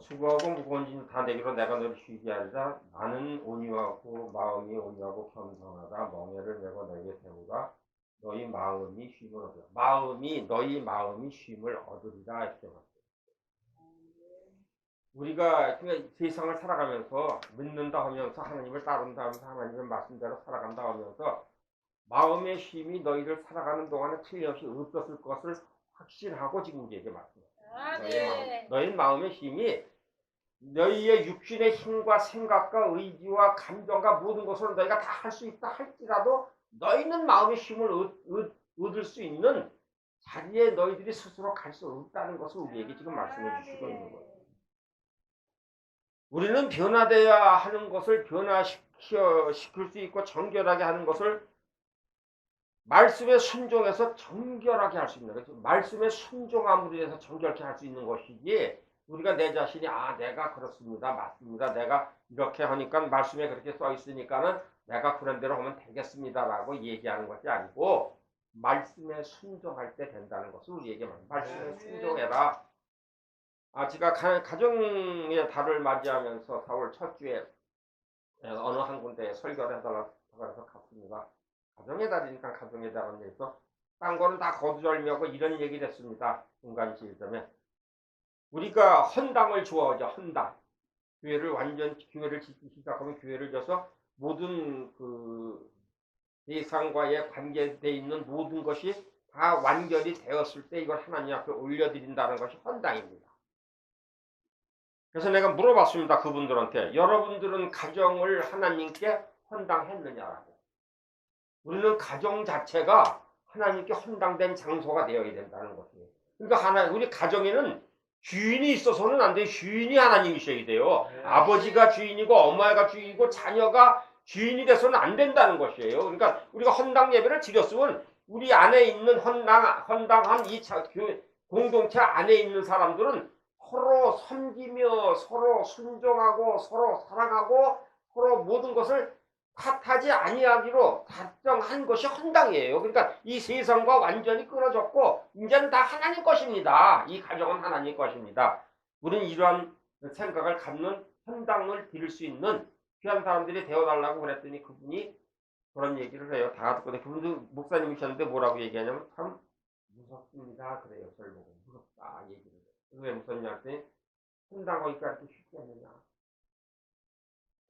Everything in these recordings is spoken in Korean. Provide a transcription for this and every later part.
수고하고 무거운 짐 다 내기로 내가 너를 쉬게 하리라. 나는 온유하고 마음이 온유하고 겸손하다. 멍에를 메고 너에게 세우라. 너희 마음이 쉼을 얻으라. 너희 마음이 쉼을 얻으리라. 이렇게 말해요. 우리가 세상을 살아가면서 믿는다 하면서 하나님을 따른다 하면서 하나님의 말씀대로 살아간다 하면서 마음의 쉼이 너희를 살아가는 동안에 틀림없이 없었을 것을 확신하고 지금 우리에게 말씀해요. 너희 마음의 힘이 너희의 육신의 힘과 생각과 의지와 감정과 모든 것을 너희가 다 할 수 있다 할지라도 너희는 마음의 힘을 얻을 수 있는 자리에 너희들이 스스로 갈 수 없다는 것을 우리에게 지금 말씀해 주시고 있는 거예요. 우리는 변화되어야 하는 것을 변화시킬 수 있고 정결하게 하는 것을 말씀에 순종해서 정결하게 할 수 있는 거죠. 말씀에 순종함으로 해서 정결케 할 수 있는 것이지 우리가 내 자신이 내가 그렇습니다. 맞습니다. 내가 이렇게 하니까 말씀에 그렇게 써 있으니까는 내가 그런 대로 하면 되겠습니다라고 얘기하는 것이 아니고 말씀에 순종할 때 된다는 것을 우리에게 말씀에 순종해라. 제가 가정의 달을 맞이하면서 4월 첫 주에 어느 한 군데에 설교를 해달라고 해서 갔습니다. 가정의 달이니까 가정의 달은 얘기해서 딴 거는 다 거두절미하고 이런 얘기를 했습니다. 중간 지점에 우리가 헌당을 좋아하죠. 헌당. 교회를 짓기 시작하면 교회를 져서 모든 세상과의 관계되어 있는 모든 것이 다 완결이 되었을 때 이걸 하나님 앞에 올려드린다는 것이 헌당입니다. 그래서 내가 물어봤습니다. 그분들한테 여러분들은 가정을 하나님께 헌당했느냐라고. 우리는 가정 자체가 하나님께 헌당된 장소가 되어야 된다는 것이에요. 그러니까 우리 가정에는 주인이 있어서는 안 돼요. 주인이 하나님이셔야 돼요. 아버지가 주인이고 엄마가 주인이고 자녀가 주인이 돼서는 안 된다는 것이에요. 그러니까 우리가 헌당 예배를 드렸으면 우리 안에 있는 헌당한 이 공동체 안에 있는 사람들은 서로 섬기며 서로 순종하고 서로 사랑하고 서로 모든 것을 탓하지 아니하기로 작정한 것이 헌당이에요. 그러니까 이 세상과 완전히 끊어졌고 이제는 다 하나님 것입니다. 이 가정은 하나님 것입니다. 우리는 이러한 생각을 갖는 헌당을 드릴 수 있는 귀한 사람들이 되어달라고 그랬더니 그분이 그런 얘기를 해요. 다 듣고 그분도 목사님이셨는데 뭐라고 얘기하냐면 참 무섭습니다. 그래요. 저를 보고 무섭다 얘기를 해요. 왜 무섭냐 했더니 헌당하기가 이렇게 쉽지 않느냐.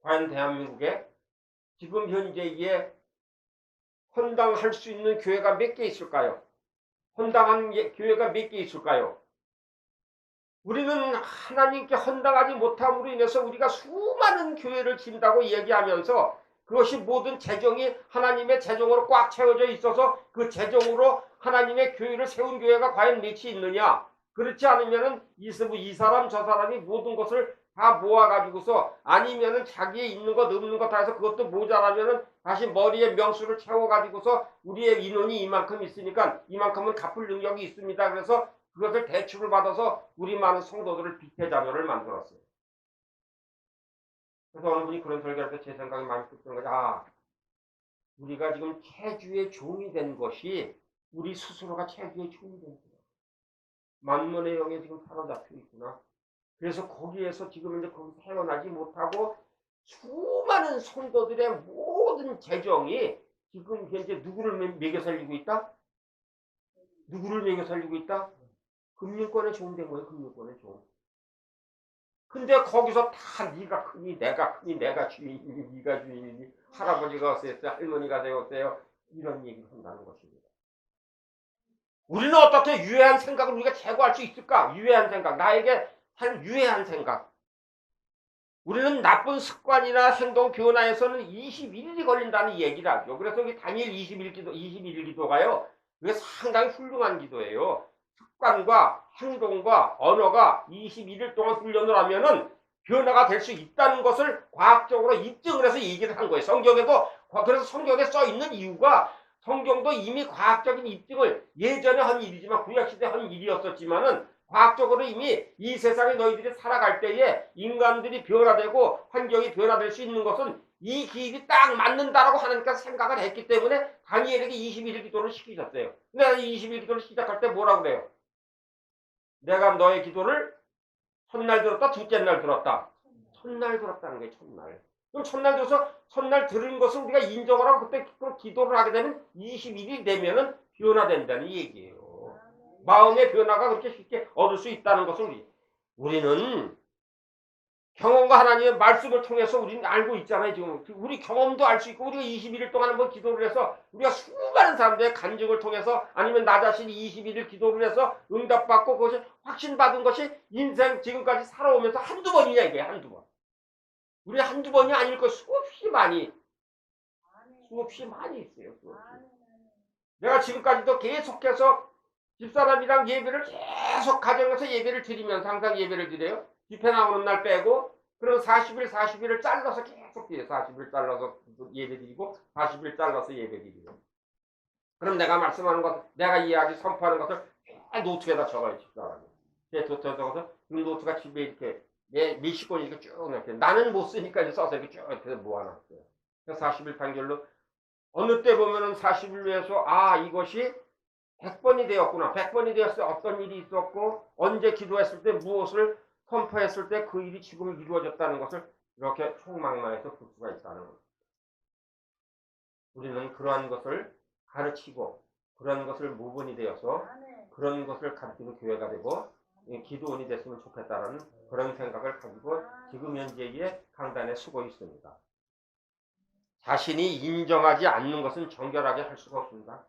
과연 대한민국에 지금 현재에 헌당할 수 있는 교회가 몇 개 있을까요? 헌당한 교회가 몇 개 있을까요? 우리는 하나님께 헌당하지 못함으로 인해서 우리가 수많은 교회를 진다고 얘기하면서 그것이 모든 재정이 하나님의 재정으로 꽉 채워져 있어서 그 재정으로 하나님의 교회를 세운 교회가 과연 몇이 있느냐? 그렇지 않으면은 이 사람 저 사람이 모든 것을 다 모아가지고서 아니면은 자기에 있는 것 없는 것 다 해서 그것도 모자라면은 다시 머리에 명수를 채워가지고서 우리의 인원이 이만큼 있으니까 이만큼은 갚을 능력이 있습니다. 그래서 그것을 대출을 받아서 우리 많은 성도들을 빚대자녀를 만들었어요. 그래서 어느 분이 그런 설교를 할 때 제 생각이 많이 끄트는 거죠. 우리가 지금 체주의 종이 된 것이 우리 스스로가 체주의 종이 된 거예요. 만문의 영에 지금 사로잡혀 있구나. 그래서 거기에서 지금 이제 거기서 헤어나지 못하고 수많은 성도들의 모든 재정이 지금 현재 누구를 매겨 살리고 있다? 누구를 매겨 살리고 있다? 금융권에 종된 거예요. 금융권에 종. 근데 거기서 다 네가 크니 내가 크니 내가 주인이니 네가 주인이니 할아버지가 어땠어요? 할머니가 되었어요? 이런 얘기를 한다는 것입니다. 우리는 어떻게 유해한 생각을 우리가 제거할 수 있을까? 유해한 생각. 나에게 한 유해한 생각. 우리는 나쁜 습관이나 행동 변화에서는 21일이 걸린다는 얘기를 하죠. 그래서 이 당일 21일 기도가요. 이게 상당히 훌륭한 기도예요. 습관과 행동과 언어가 21일 동안 훈련을 하면은 변화가 될 수 있다는 것을 과학적으로 입증을 해서 얘기를 한 거예요. 그래서 성경에 써 있는 이유가 성경도 이미 과학적인 입증을 예전에 한 일이지만 구약시대에 한 일이었었지만은 과학적으로 이미 이 세상에 너희들이 살아갈 때에 인간들이 변화되고 환경이 변화될 수 있는 것은 이 기일이 딱 맞는다라고 하나님께서 생각을 했기 때문에 다니엘에게 21일 기도를 시키셨어요. 근데 21일 기도를 시작할 때 뭐라고 그래요? 내가 너의 기도를 첫날 들었다, 둘째 날 들었다. 첫날 들었다는 거예요, 첫날. 그럼 첫날 들어서 첫날 들은 것을 우리가 인정을 하고 그때 기도를 하게 되면 21일 되면은 변화된다는 얘기예요. 마음의 변화가 그렇게 쉽게 얻을 수 있다는 것을 우리는 경험과 하나님의 말씀을 통해서 우리는 알고 있잖아요. 지금 우리 경험도 알 수 있고 우리가 21일 동안 한번 기도를 해서 우리가 수많은 사람들의 간증을 통해서 아니면 나 자신이 21일 기도를 해서 응답받고 그것이 확신받은 것이 인생 지금까지 살아오면서 한두 번이냐 이게 한두 번. 우리 한두 번이 아닐 거 수없이 많이 있어요. 수없이. 내가 지금까지도 계속해서 집사람이랑 예배를 계속 가정에서 예배를 드리면서 항상 예배를 드려요. 집회 나오는 날 빼고 그럼 40일을 잘라서 계속 드려요. 40일 잘라서 예배 드리고 40일 잘라서 예배 드리고 그럼 내가 말씀하는 것 내가 이야기 선포하는 것을 노트에다 적어요. 집사람이. 제 노트에 적어서 그 노트가 집에 이렇게 몇십 권이 이렇게 쭉 이렇게 나는 못 쓰니까 이제 써서 이렇게 쭉 이렇게 모아놨어요. 40일 판결로 어느 때 보면은 40일 위해서 이것이 100번이 되었구나. 100번이 되었을 때 어떤 일이 있었고 언제 기도했을 때 무엇을 선포했을 때 그 일이 지금 이루어졌다는 것을 이렇게 총망라해서 볼 수가 있다는 것. 우리는 그러한 것을 가르치고 그런 것을 모본이 되어서 그런 것을 가르치는 교회가 되고 기도원이 됐으면 좋겠다라는 그런 생각을 가지고 지금 현재의 강단에 서고 있습니다. 자신이 인정하지 않는 것은 정결하게 할 수가 없습니다.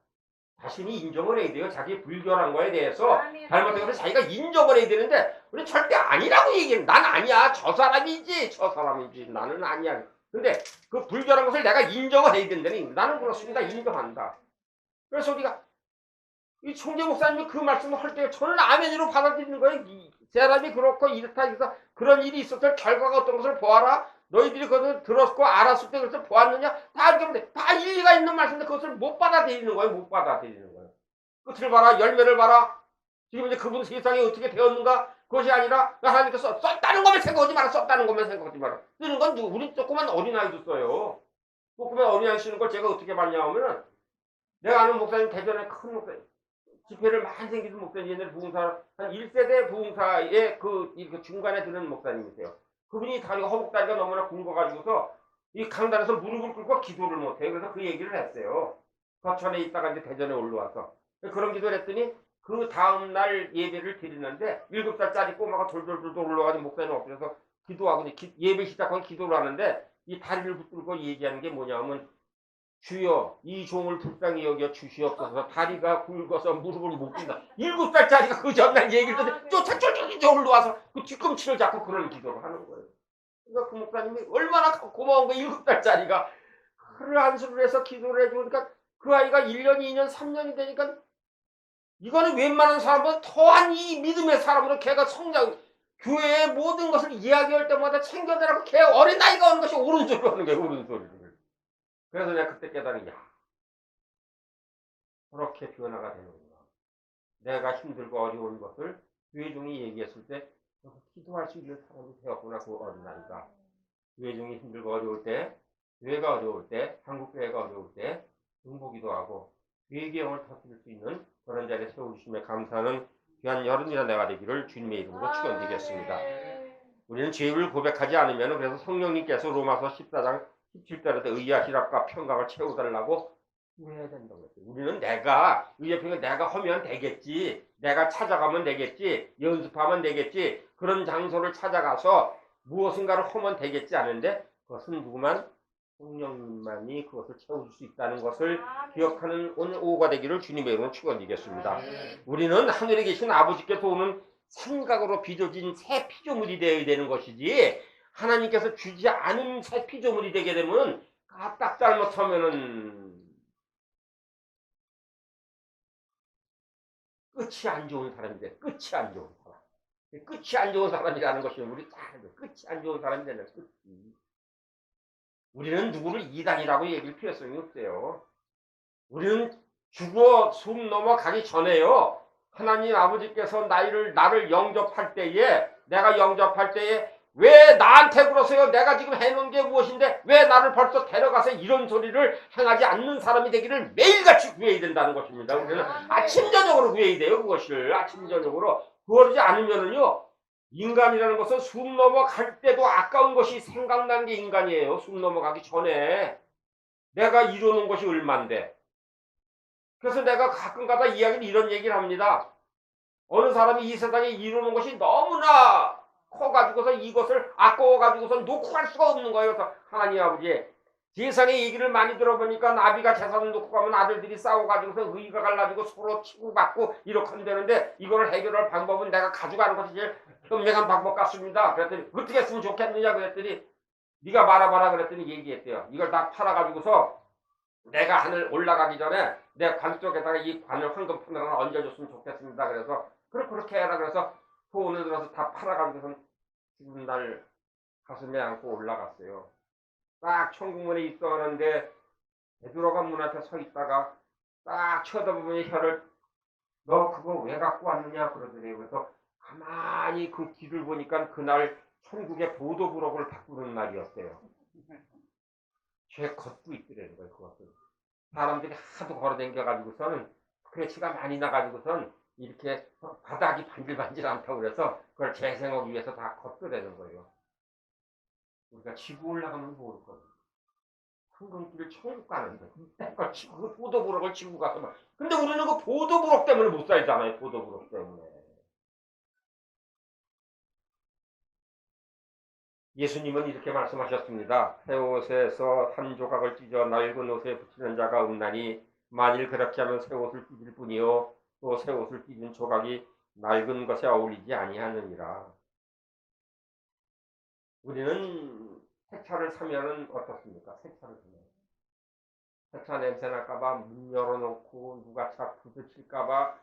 자신이 인정을 해야 돼요. 자기 불결한 거에 대해서 잘못된 것을 자기가 인정을 해야 되는데 우리 절대 아니라고 얘기해요. 난 아니야. 저 사람이지. 나는 아니야. 근데 그 불결한 것을 내가 인정을 해야 된다니 나는 그렇습니다. 인정한다. 그래서 우리가 이 총재 목사님이 그 말씀을 할 때 저는 아멘으로 받아들이는 거예요. 이 사람이 그렇고 이렇다 해서 그런 일이 있었을 결과가 어떤 것을 보아라. 너희들이 그것을 들었고 알았을 때 그것을 보았느냐? 다 이렇게 하면 돼. 다 일리가 있는 말씀인데 그것을 못 받아들이는 거예요. 못 받아들이는 거예요. 끝을 봐라. 열매를 봐라. 지금 이제 그분 세상이 어떻게 되었는가? 그것이 아니라 하나님께서 썼다는 것만 생각하지 마라. 썼다는 것만 생각하지 마라. 쓰는 건 우리 조그만 어린아이도 써요. 조그만 어린아이 쓰는 걸 제가 어떻게 봤냐 하면은 내가 아는 목사님 대전에 큰 목사님 집회를 많이 생기는 목사님 옛날에 부흥사 한 1세대 부흥사의 그 중간에 드는 목사님이세요. 그분이 다리가 허벅다리가 너무나 굵어가지고서 이 강단에서 무릎을 꿇고 기도를 못해요. 그래서 그 얘기를 했어요. 거천에 있다가 이제 대전에 올라와서 그런 기도를 했더니 그 다음날 예배를 드리는데 7살짜리 꼬마가 돌돌돌 올라가지고 목사님 엎드려서 기도하고 예배 시작하고 기도를 하는데 이 다리를 붙들고 얘기하는 게 뭐냐면 주여 이 종을 불쌍히 여겨 주시옵소서. 다리가 굵어서 무릎을 못 꿇는다. 7살짜리가 그 전날 얘기를 듣는데 쫓아쫓아 올라와서 그 뒤꿈치를 잡고 그런 기도를 하는 거예요. 그러니까 그 목사님이 얼마나 고마운 거예요. 7살짜리가 하루 한수를 해서 기도를 해주니까 그 아이가 1년, 2년, 3년이 되니까 이거는 웬만한 사람보다 더한 이 믿음의 사람으로 걔가 성장 교회의 모든 것을 이야기할 때마다 챙겨내라고 걔 어린아이가 하는 것이 옳은 소리를 하는 거예요. 옳은 소리를. 그래서 내가 그때 깨달은 그렇게 변화가 되는구나. 내가 힘들고 어려운 것을 교회 종이 얘기했을 때 기도할 수 있는 사람이 되었구나. 그 어린아이가 교회 종이 힘들고 어려울 때 교회가 어려울 때 한국 교회가 어려울 때 중보기도 하고 교회의 영을 터뜨릴 수 있는 그런 자리에 세워주심에 감사하는 귀한 여름이나 내가 되기를 주님의 이름으로 축원드리겠습니다. 우리는 죄를 고백하지 않으면 그래서 성령님께서 로마서 14장 17절에도 의와 희락과 평강을 채워달라고 해야 된다고 했어요. 우리는 내가 의와 평강 내가 하면 되겠지. 내가 찾아가면 되겠지. 연습하면 되겠지. 그런 장소를 찾아가서 무엇인가를 하면 되겠지 않은데 그것은 누구만 성령님만이 그것을 채워줄 수 있다는 것을 기억하는 오늘 오후가 되기를 주님의 이름으로 축원드리겠습니다. 우리는 하늘에 계신 아버지께서 오는 생각으로 빚어진 새 피조물이 되어야 되는 것이지 하나님께서 주지 않은 새 피조물이 되게 되면 딱 잘못하면은 끝이 안 좋은 사람이 돼. 끝이 안 좋은 사람. 끝이 안 좋은 사람이라는 것이 우리 다 끝이 안 좋은 사람이 되는 끝이. 우리는 누구를 이단이라고 얘기할 필요성이 없어요. 우리는 죽어 숨 넘어가기 전에요. 하나님 아버지께서 나를 영접할 때에 내가 영접할 때에 왜 나한테 그러세요? 내가 지금 해놓은 게 무엇인데 왜 나를 벌써 데려가서 이런 소리를 행하지 않는 사람이 되기를 매일같이 구해야 된다는 것입니다. 우리는 아침 저녁으로 구해야 돼요. 그것을 아침 저녁으로 그러지 않으면은요 인간이라는 것은 숨 넘어갈 때도 아까운 것이 생각나는 게 인간이에요. 숨 넘어가기 전에 내가 이루는 것이 얼만데. 그래서 내가 가끔가다 이야기를 이런 얘기를 합니다. 어느 사람이 이 세상에 이루는 것이 너무나 커가지고서 이것을 아까워가지고서 놓고 갈 수가 없는 거예요. 그래서 하나님 아버지, 세상의 얘기를 많이 들어보니까 나비가 재산을 놓고 가면 아들들이 싸워가지고서 의가 갈라지고 서로 치고받고 이렇게 하면 되는데 이거를 해결할 방법은 내가 가져가는 것이 제일 현명한 방법 같습니다. 그랬더니 어떻게 했으면 좋겠느냐 그랬더니 네가 말아봐라 그랬더니 얘기했대요. 이걸 다 팔아가지고서 내가 하늘 올라가기 전에 내 관 속에다가 이 관을 황금판을 하나 얹어줬으면 좋겠습니다. 그래서 그렇게 해라. 그래서 돈을 들어서 다 팔아가지고서 죽은 날 가슴에 안고 올라갔어요. 딱 천국문에 있었는데 베드로가 문 앞에 서 있다가 딱 쳐다보더니 혀를 너 그거 왜 갖고 왔느냐 그러더래요. 그래서 가만히 그 길을 보니까 그날 천국의 보도부록을 바꾸는 날이었어요. 죄 걷고 있더라는 거예요. 그것을. 사람들이 하도 걸어댕겨가지고서는 스크래치가 많이 나가지고선 이렇게 바닥이 반질반질 않다고 그래서 그걸 재생하기 위해서 다 걷더라는 거예요. 우리가 지구 올라가면 모를 거예요. 황금길 천국 가는데 그 보도부록을 지고 가서 막. 근데 우리는 그 보도부록 때문에 못 살잖아요. 보도부록 때문에. 예수님은 이렇게 말씀하셨습니다. 새 옷에서 한 조각을 찢어 낡은 옷에 붙이는 자가 없나니 만일 그렇게 하면 새 옷을 찢을 뿐이요 또 새 옷을 찢은 조각이 낡은 것에 어울리지 아니하느니라. 우리는 새 차를 사면은 어떻습니까? 새 차를 사면 새 차 냄새 날까봐 문 열어놓고 누가 차 부딪힐까봐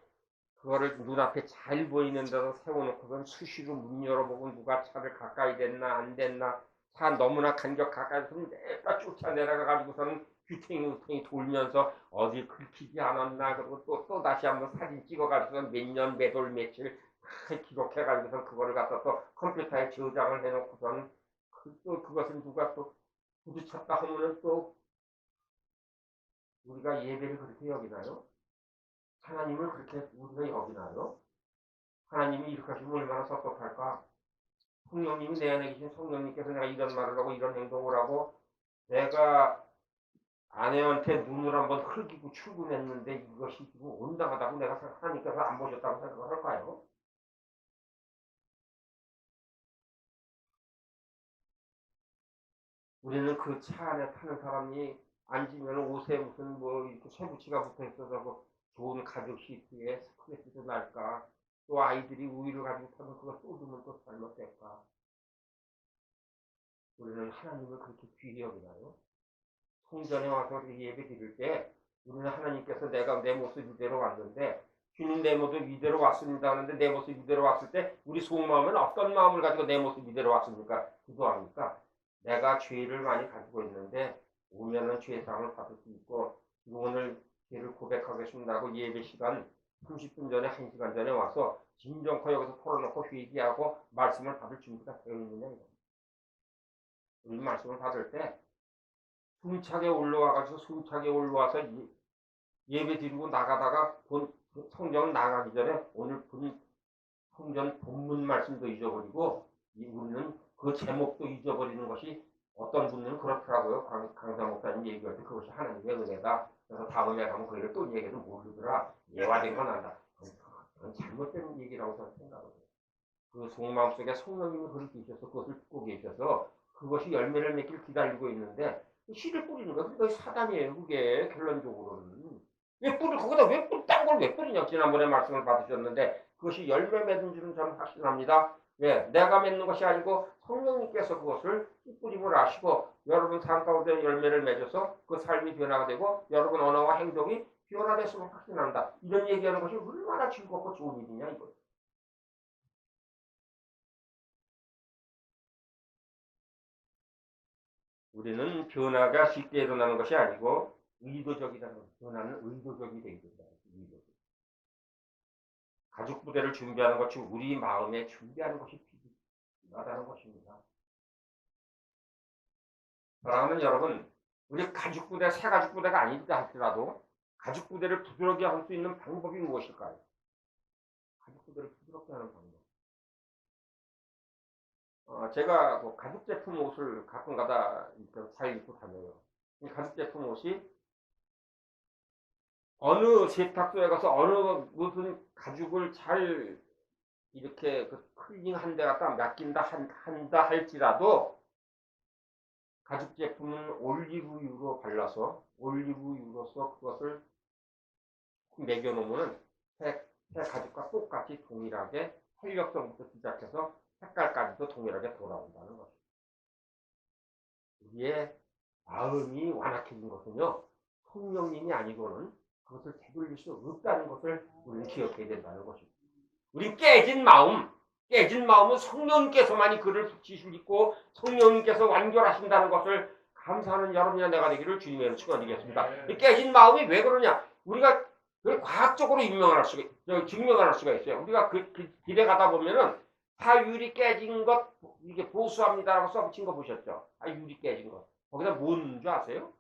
그거를 눈앞에 잘 보이는 데서 세워놓고선 수시로 문 열어보고 누가 차를 가까이 댔나 안 댔나 차 너무나 간격 가까이서 내가 쫓아내려가가지고서는 귀탱이 돌면서 어디 긁히지 않았나 그리고 또 다시 한번 사진 찍어가지고서 몇 년 몇 월 며칠 기록해가지고서 그거를 갖다 또 컴퓨터에 저장을 해놓고서는 또 그것을 누가 또 부딪혔다 하면은 또 우리가 예배를 그렇게 여기나요? 하나님을 그렇게 우리가 여기나요? 하나님이 이렇게 하시면 얼마나 섭섭할까? 성령님이 내 안에 계신 성령님께서 내가 이런 말을 하고 이런 행동을 하고 내가 아내한테 눈을 한번 흘기고 출근했는데 이것이 지금 온당하다고 내가 하나님께서 안 보셨다고 생각을 할까요? 우리는 그 차 안에 타는 사람이 앉으면 옷에 무슨 뭐 이렇게 쇠붙이가 붙어 있어서 뭐 좋은 가죽 시트에 스크래치도 날까? 또 아이들이 우유를 가지고 타면 그거 쏟으면 또 잘못될까? 우리는 하나님을 그렇게 귀히 여기나요? 성전에 와서 예배 드릴 때 우리는 하나님께서 내가 내 모습 이대로 왔는데 주님 내 모습 이대로 왔습니다 하는데 내 모습 이대로 왔을 때 우리 속마음은 어떤 마음을 가지고 내 모습 이대로 왔습니까? 기도합니까? 내가 죄를 많이 가지고 있는데 오면은 죄사함을 받을 수 있고 오늘 죄를 고백하겠습니다 하고 예배 시간 30분 전에 1시간 전에 와서 진정코 여기서 털어놓고 회개하고 말씀을 받을 준비가 되어 있느냐 이겁니다. 우리 말씀을 받을 때 숨차게 올라와가지고 숨차게 올라와서 예배 드리고 나가다가 성경 나가기 전에 오늘 성전 본문 말씀도 잊어버리고 우리는 그 제목도 잊어버리는 것이 어떤 분들은 그렇더라고요. 강사 목사님 얘기할 때 그것이 하나님의 은혜다. 그래서 다음에 가면 그 얘기를 또 얘기해도 모르더라. 예화된 건 안다. 그건 잘못된 얘기라고 저는 생각을 해요. 그 속마음 속에 성령님이 그걸 계셔서 그것을 듣고 계셔서 그것이 열매를 맺길 기다리고 있는데 씨를 뿌리는 거 그게 사단이에요. 그게 결론적으로는 왜 뿌리 거기다 딴 걸 왜 뿌리냐. 지난번에 말씀을 받으셨는데 그것이 열매 맺은 줄은 저는 확신합니다. 왜 내가 맺는 것이 아니고 성령님께서 그것을 씨 뿌림을 아시고 여러분 삶 가운데 열매를 맺어서 그 삶이 변화가 되고 여러분 언어와 행동이 변화됐음을 확신합니다. 이런 얘기하는 것이 얼마나 즐겁고 좋은 일이냐 이거. 우리는 변화가 쉽게 일어나는 것이 아니고 의도적이라는 것. 변화는 의도적이 되어야 된다. 의도적. 가족 부대를 준비하는 것이 우리 마음에 준비하는 것이 필요하다는 것입니다. 사랑하는 여러분, 우리 가족 부대, 새 가족 부대가 아니다 할지라도 가족 부대를 부드럽게 할 수 있는 방법이 무엇일까요? 가족 부대를 부드럽게 하는 방법. 제가 뭐 가죽 제품 옷을 가끔가다 잘 입고 다녀요. 이 가죽 제품 옷이 어느 세탁소에 가서 어느 무슨 가죽을 잘 이렇게 그 클링한 데 갖다 맡긴다 한다 할지라도 가죽 제품은 올리브유로 발라서 올리브유로서 그것을 매겨놓으면 새 가죽과 똑같이 동일하게 탄력성부터 시작해서 색깔까지도 동일하게 돌아온다는 것입니다. 우리의 마음이 완악해진 것은요, 성령님이 아니고는 그것을 되돌릴 수 없다는 것을 우리는 기억해야 된다는 것입니다. 우리 깨진 마음은 성령님께서만이 그를 붙이시고 성령님께서 완결하신다는 것을 감사하는 여러분이나 내가 되기를 주님의 축원드리겠습니다. 이 깨진 마음이 왜 그러냐? 우리가 그걸 과학적으로 증명할 수가 있어요. 우리가 그 길에 가다 보면은 유리 깨진 것 이게 보수합니다라고 써붙인 거 보셨죠? 유리 깨진 것. 거기다 뭐 넣는 줄 아세요?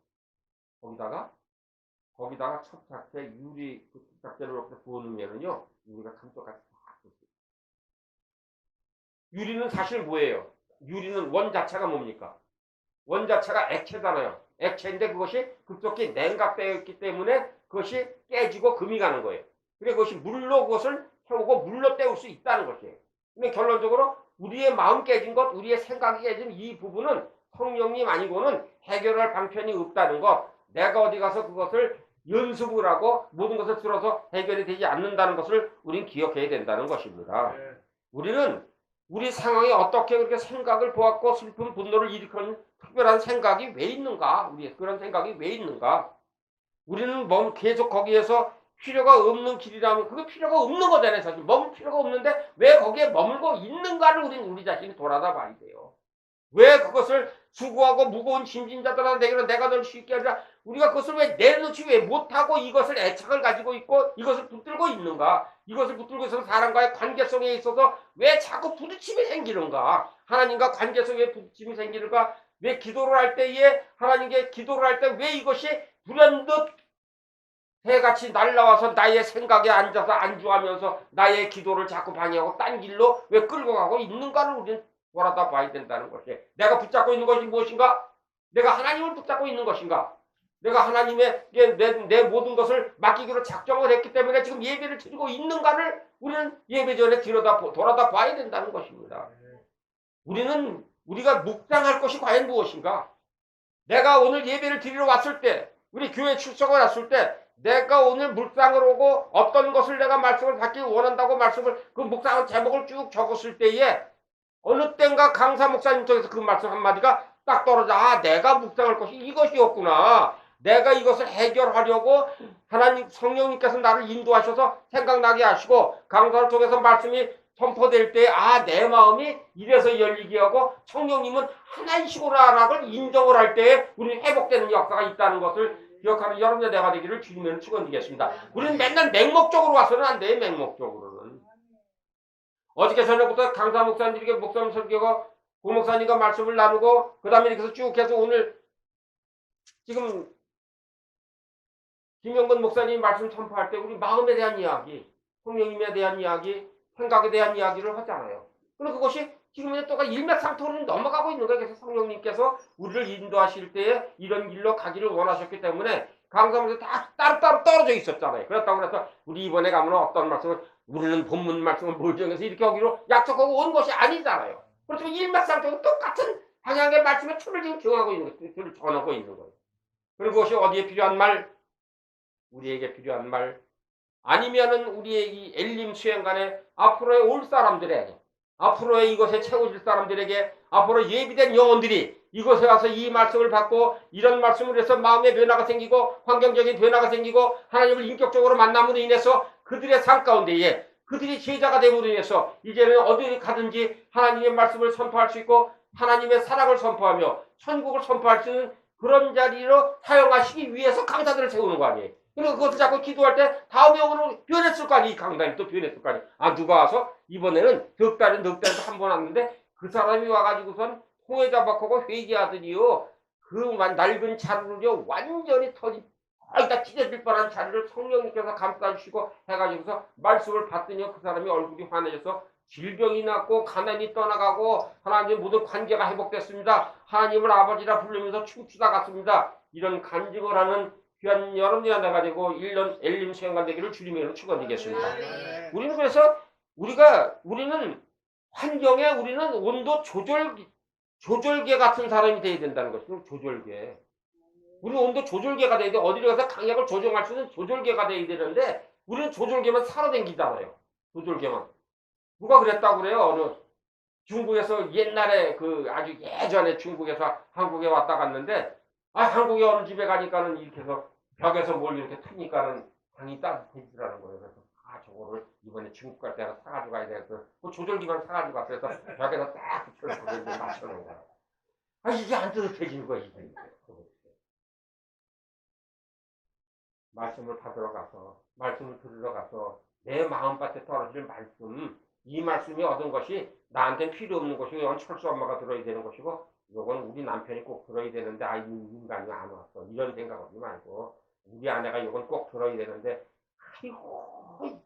거기다가 첩착제 유리 그 첩착제를 이렇게 부어놓으면은요, 우리가 감쪽같이 다 쓸 수 있어요. 유리는 사실 뭐예요? 유리는 원 자체가 뭡니까? 원 자체가 액체잖아요. 액체인데 그것이 급속히 냉각되어 있기 때문에 그것이 깨지고 금이 가는 거예요. 그래 그것이 물로 그것을 태우고 물로 때울 수 있다는 것이에요. 근데 결론적으로 우리의 마음 깨진 것, 우리의 생각이 깨진 이 부분은 성령님 아니고는 해결할 방편이 없다는 것, 내가 어디 가서 그것을 연습을 하고 모든 것을 들어서 해결이 되지 않는다는 것을 우리는 기억해야 된다는 것입니다. 우리는 우리 상황이 어떻게 그렇게 생각을 보았고 슬픈 분노를 일으키는 특별한 생각이 왜 있는가? 우리 그런 생각이 왜 있는가? 우리는 계속 거기에서 필요가 없는 길이라면 그게 필요가 없는 거잖아요. 사실 머물 필요가 없는데 왜 거기에 머물고 있는가를 우리 자신이 돌아다 봐야 돼요. 왜 그것을 수고하고 무거운 짐진자들한테 내가 널 쉽게 하자 우리가 그것을 왜 내려놓지 왜 못하고 이것을 애착을 가지고 있고 이것을 붙들고 있는가? 이것을 붙들고 있어서 사람과의 관계성에 있어서 왜 자꾸 부딪힘이 생기는가? 하나님과 관계성에 왜 부딪힘이 생기는가? 왜 기도를 할 때에 하나님께 기도를 할 때 왜 이것이 불현듯 해같이 날라와서 나의 생각에 앉아서 안주하면서 나의 기도를 자꾸 방해하고 딴 길로 왜 끌고 가고 있는가를 우리는 돌아다 봐야 된다는 것이. 내가 붙잡고 있는 것이 무엇인가? 내가 하나님을 붙잡고 있는 것인가? 내가 하나님에게 내 모든 것을 맡기기로 작정을 했기 때문에 지금 예배를 드리고 있는가를 우리는 예배 전에 돌아다 봐야 된다는 것입니다. 우리가 묵상할 것이 과연 무엇인가? 내가 오늘 예배를 드리러 왔을 때, 우리 교회 출석을 왔을 때, 내가 오늘 묵상을 오고 어떤 것을 내가 말씀을 받기 원한다고 그 묵상 제목을 쭉 적었을 때에 어느 땐가 강사 목사님 쪽에서 그 말씀 한마디가 딱 떨어져. 내가 묵상할 것이 이것이었구나. 내가 이것을 해결하려고 하나님 성령님께서 나를 인도하셔서 생각나게 하시고 강사를 통해서 말씀이 선포될 때 내 마음이 이래서 열리게 하고 성령님은 하나이시구나라고 인정을 할 때에 우리는 회복되는 역사가 있다는 것을 기억하는 여러분의 내가 되기를 주님을 축원드리겠습니다. 우리는 맨날 맹목적으로 와서는 안 돼요. 맹목적으로는. 어저께 저녁부터 강사 목사님들에게 목사님 설교가 고 목사님과 말씀을 나누고 그 다음에 이렇게 해서 쭉 해서 오늘 지금 김영건 목사님이 말씀 선포할 때 우리 마음에 대한 이야기, 성령님에 대한 이야기, 생각에 대한 이야기를 하잖아요. 그럼 그것이 지금 또가 일맥상통으로 넘어가고 있는 거예요. 그래서 성령님께서 우리를 인도하실 때에 이런 길로 가기를 원하셨기 때문에 강사님들 다 따로따로 떨어져 있었잖아요. 그렇다고 해서 우리 이번에 가면 어떤 말씀을 우리는 본문 말씀을 뭘 정해서 이렇게 하기로 약속하고 온 것이 아니잖아요. 그렇지만 일맥상통으로 똑같은 방향의 말씀에 틀을 지금 정하고 있는 거예요. 틀을 전하고 있는 거예요. 그리고 그것이 어디에 필요한 말? 우리에게 필요한 말 아니면은 우리의 이 엘림 수행관에 앞으로의 올 사람들에게 앞으로의 이것에 채워질 사람들에게 앞으로 예비된 영혼들이 이곳에 와서 이 말씀을 받고 이런 말씀을 해서 마음의 변화가 생기고 환경적인 변화가 생기고 하나님을 인격적으로 만남으로 인해서 그들의 삶 가운데에 그들이 제자가 됨으로 인해서 이제는 어디를 가든지 하나님의 말씀을 선포할 수 있고 하나님의 사랑을 선포하며 천국을 선포할 수 있는 그런 자리로 사용하시기 위해서 강사들을 세우는 거 아니에요. 그리고 그것을 자꾸 기도할 때 다음에 오늘 변했을 거 아니에요. 이 강단이 또 변했을 거 아니에요. 누가 와서 이번에는 넉 달에도 한 번 왔는데 그 사람이 와가지고선 통회자박하고 회개하더니요. 그 낡은 자루를요. 완전히 다 찢어질 뻔한 자루를 성령님께서 감싸주시고 해가지고서 말씀을 받더니요. 그 사람이 얼굴이 환해져서 질병이 났고 가난이 떠나가고 하나님 모든 관계가 회복됐습니다. 하나님을 아버지라 부르면서 춤추다 갔습니다. 이런 간증을 하는 귀한 여러분이 하나가 되고 1년 엘림 수행관 되기를 주님으로 축원드리겠습니다. 우리는 그래서 우리는 환경에 우리는 온도 조절계 같은 사람이 돼야 된다는 것이죠. 조절계. 우리는 온도 조절계가 돼야 돼. 어디를 가서 강약을 조정할 수 있는 조절계가 돼야 되는데 우리는 조절계만 살아댕기잖아요. 조절계만. 누가 그랬다고 그래요? 어느 중국에서 옛날에 아주 예전에 중국에서 한국에 왔다 갔는데 한국에 어느 집에 가니까는 이렇게 해서 벽에서 뭘 이렇게 트니까는 방이 따뜻해지라는 거예요. 그래서 저거를 이번에 중국 갈 때 사가지고 가야 되겠어. 그 조절기만 사가지고 갔어요. 그래서 벽에다 딱 붙여놓고 이제 맞춰놓은 거야. 이게 안 따뜻해지는 거야, 이게. 말씀을 받으러 가서, 말씀을 들으러 가서, 내 마음밭에 떨어질 말씀, 이 말씀이 얻은 것이 나한테는 필요 없는 것이고, 이건 철수 엄마가 들어야 되는 것이고, 이건 우리 남편이 꼭 들어야 되는데, 이 인간이 안 왔어. 이런 생각하지 말고, 우리 아내가 이건 꼭 들어야 되는데, 아이고,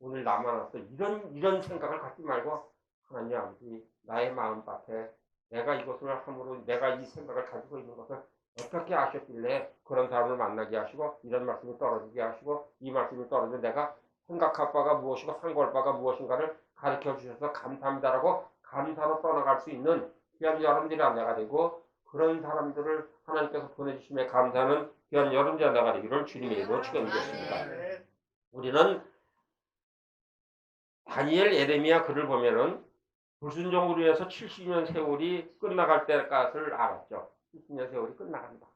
오늘 나만 왔어. 이런 생각을 갖지 말고, 하나님 아버지, 나의 마음밭에 내가 이것을 함으로 내가 이 생각을 가지고 있는 것을 어떻게 아셨길래 그런 사람을 만나게 하시고 이런 말씀이 떨어지게 하시고 이 말씀이 떨어져 내가 생각할 바가 무엇이고 상고할 바가 무엇인가를 가르쳐 주셔서 감사합니다라고 감사로 떠나갈 수 있는 귀한 여러분들이 안내가 되고 그런 사람들을 하나님께서 보내주심에 감사하는 귀한 여러분들이 안내가 되기를 주님의 이름으로 축원드리겠습니다. 우리는 다니엘 에레미야 글을 보면은 불순종으로 인해서 70년 세월이 끝나갈 때까지를 알았죠. 70년 세월이 끝나간다.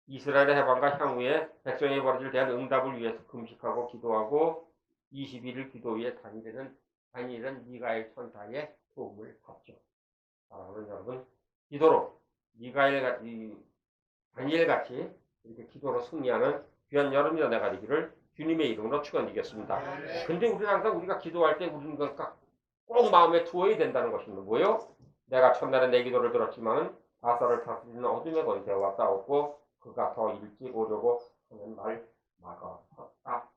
이스라엘의 해방과 향후에 백성의 벌어질 대한 응답을 위해서 금식하고 기도하고 21일 기도 위에 다니엘은 미가엘 천사의 도움을 받죠. 사랑하는 여러분, 기도로 다니엘같이 이렇게 기도로 승리하는 귀한 여러분이 내가 되기를 주님의 이름으로 축원드리겠습니다. 근데 우리는 항상 우리가 기도할 때 우리는 꼭 마음에 두어야 된다는 것입니다. 뭐요? 내가 첫날에 내 기도를 들었지만 바사를 다스리는 어둠의 권세와 싸웠고 그가 더 일찍 오려고 하는 날 막아섰다.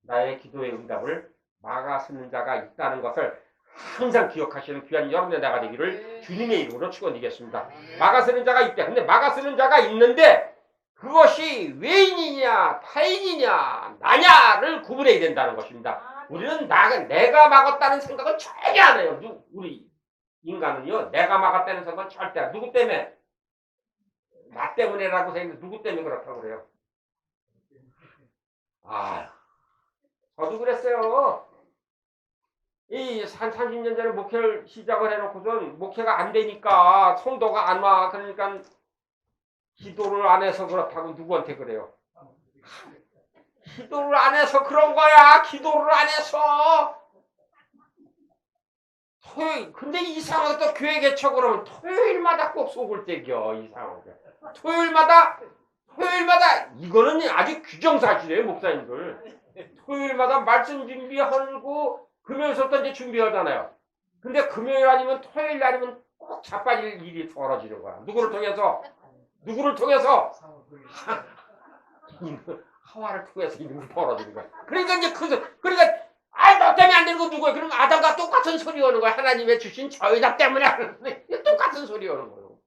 나의 기도의 응답을 막아서는 자가 있다는 것을 항상 기억하시는 귀한 여러분의 나가 되기를 주님의 이름으로 축원드리겠습니다. 막아서는 자가 있다. 근데 막아서는 자가 있는데 그것이 외인이냐 타인이냐 나냐를 구분해야 된다는 것입니다. 우리는 내가 막았다는 생각은 절대 안 해요. 우리 인간은요. 내가 막았다는 생각은 절대 안 해요. 누구 때문에? 나 때문에라고 생각해서 누구 때문에 그렇다고 그래요? 저도 그랬어요. 한 30년 전에 목회를 시작을 해놓고선 목회가 안 되니까 성도가 안 와. 그러니까 기도를 안 해서 그렇다고 누구한테 그래요? 기도를 안 해서 그런 거야. 기도를 안 해서. 근데 이상하게 또 교회 개척 그러면 토요일마다 꼭 속을 때겨. 이상하게. 토요일마다 이거는 아주 규정사실이에요. 목사님들. 토요일마다 말씀 준비하고 금요일부터 이제 준비하잖아요. 근데 금요일 아니면 토요일 아니면 꼭 자빠질 일이 벌어지는 거야. 누구를 통해서? 하와를 통해서 일이 벌어지는 거야. 그러니까 이제 너 때문에 안 되는 건 누구야? 그럼 아담과 똑같은 소리 하는 거야. 하나님의 주신 저희다 때문에 하는 거야. 똑같은 소리 하는 거예요.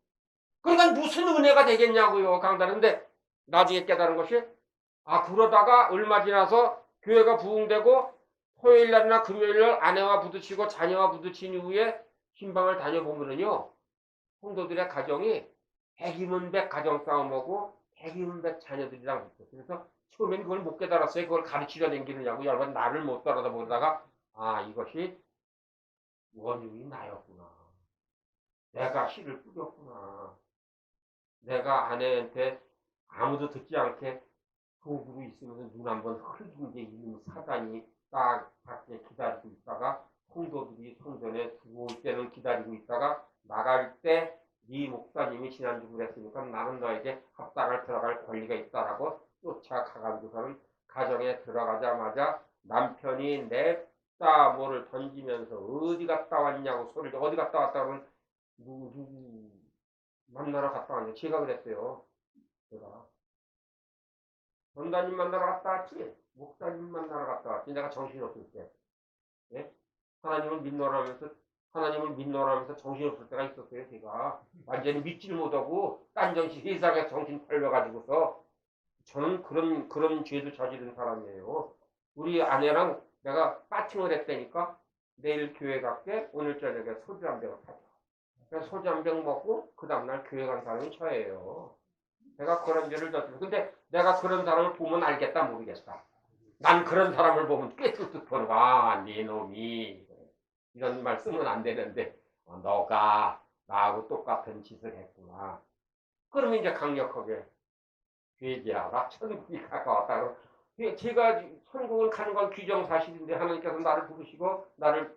그러니까 무슨 은혜가 되겠냐고요. 강단인데 나중에 깨달은 것이 그러다가 얼마 지나서 교회가 부흥되고 토요일날이나 금요일날 아내와 부딪히고 자녀와 부딪힌 이후에 신방을 다녀보면은요. 성도들의 가정이 100이면 100 가정 싸움하고 100이면 100 자녀들이랑 붙었어요. 그래서 처음엔 그걸 못 깨달았어요. 그걸 가르치려 댕기느냐고 여러 번 나를 못 따라다 보다가 이것이 원흉이 나였구나. 내가 씨를 뿌렸구나. 내가 아내한테 아무도 듣지 않게 속으로 있으면서 눈 한번 흘린 게 있는 사단이 딱 밖에 기다리고 있다가 성도들이 성전에 들어올 때는 기다리고 있다가 나갈 때 네 목사님이 지난주 그랬으니까 나는 너에게 합당을 들어갈 권리가 있다라고 쫓아가가지고서는 가정에 들어가자마자 남편이 냅다 뭐를 던지면서 어디 갔다 왔냐고 소리를 어디 갔다 왔다 그러면 누구 만나러 갔다 왔냐 제가 그랬어요. 제가 전다님 만나러 갔다 왔지 목사님 만나러 갔다 왔지 내가 정신없을 때 예? 하나님을 믿노라면서 정신없을 때가 있었어요. 제가 완전히 믿지를 못하고 딴정신 세상에 정신 팔려가지고서 저는 그런 죄도 저지른 사람이에요. 우리 아내랑 내가 빠팅을 했다니까 내일 교회 갈게 오늘 저녁에 소주 한 병을 사줘. 그래서 소주 한 병 먹고 그 다음날 교회 간 사람이 저예요. 내가 그런 죄를 저질렀어. 근데 내가 그런 사람을 보면 알겠다 모르겠다. 난 그런 사람을 보면 꿰뚫듯 와, 네 놈이 이런 말 쓰면 안 되는데 너가 나하고 똑같은 짓을 했구나. 그러면 이제 강력하게 회개하라. 천국이 가까웠다고. 제가 천국을 가는 건 규정사실인데 하나님께서 나를 부르시고 나를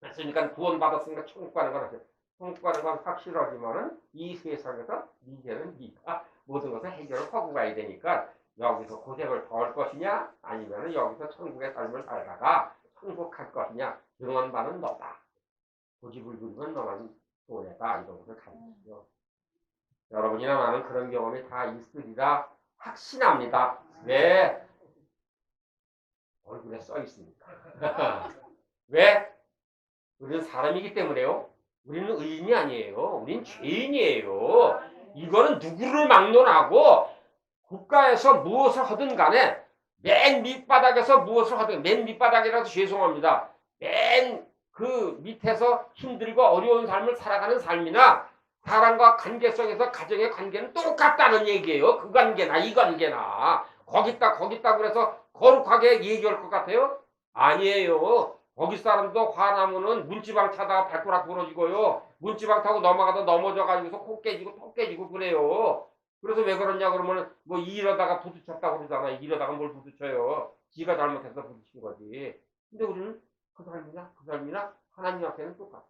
했으니까 구원받았으니까 천국 가는 건 하세요. 천국 가는 건 확실하지만은 이 세상에서 이제는 네가 모든 것을 해결을 하고 가야 되니까 여기서 고생을 더 할 것이냐 아니면은 여기서 천국의 삶을 살다가 천국 갈 것이냐 영원 바는 너다. 고집을 부리면 너만 손해다. 이런 것을 가르치죠. 여러분이나 나는 그런 경험이 다 있으리라 확신합니다. 왜? 얼굴에 써 있습니까? 왜? 우리는 사람이기 때문에요. 우리는 의인이 아니에요. 우리는 죄인이에요. 이거는 누구를 막론하고 국가에서 무엇을 하든 간에 맨 밑바닥에서 무엇을 하든 맨 밑바닥이라서 죄송합니다. 맨 그 밑에서 힘들고 어려운 삶을 살아가는 삶이나 사람과 관계성에서 가정의 관계는 똑같다는 얘기예요. 그 관계나 이 관계나 거기다 그래서 거룩하게 얘기할 것 같아요? 아니에요. 거기 사람도 화나면은 문지방 타다가 발가락 부러지고요. 문지방 타고 넘어가다 넘어져가지고서 코 깨지고 턱 깨지고 그래요. 그래서 왜 그러냐 그러면 뭐 이러다가 부딪혔다고 그러잖아요. 이러다가 뭘 부딪혀요. 지가 잘못해서 부딪힌 거지. 근데 우리는 그 삶이나 하나님 앞에는 똑같아.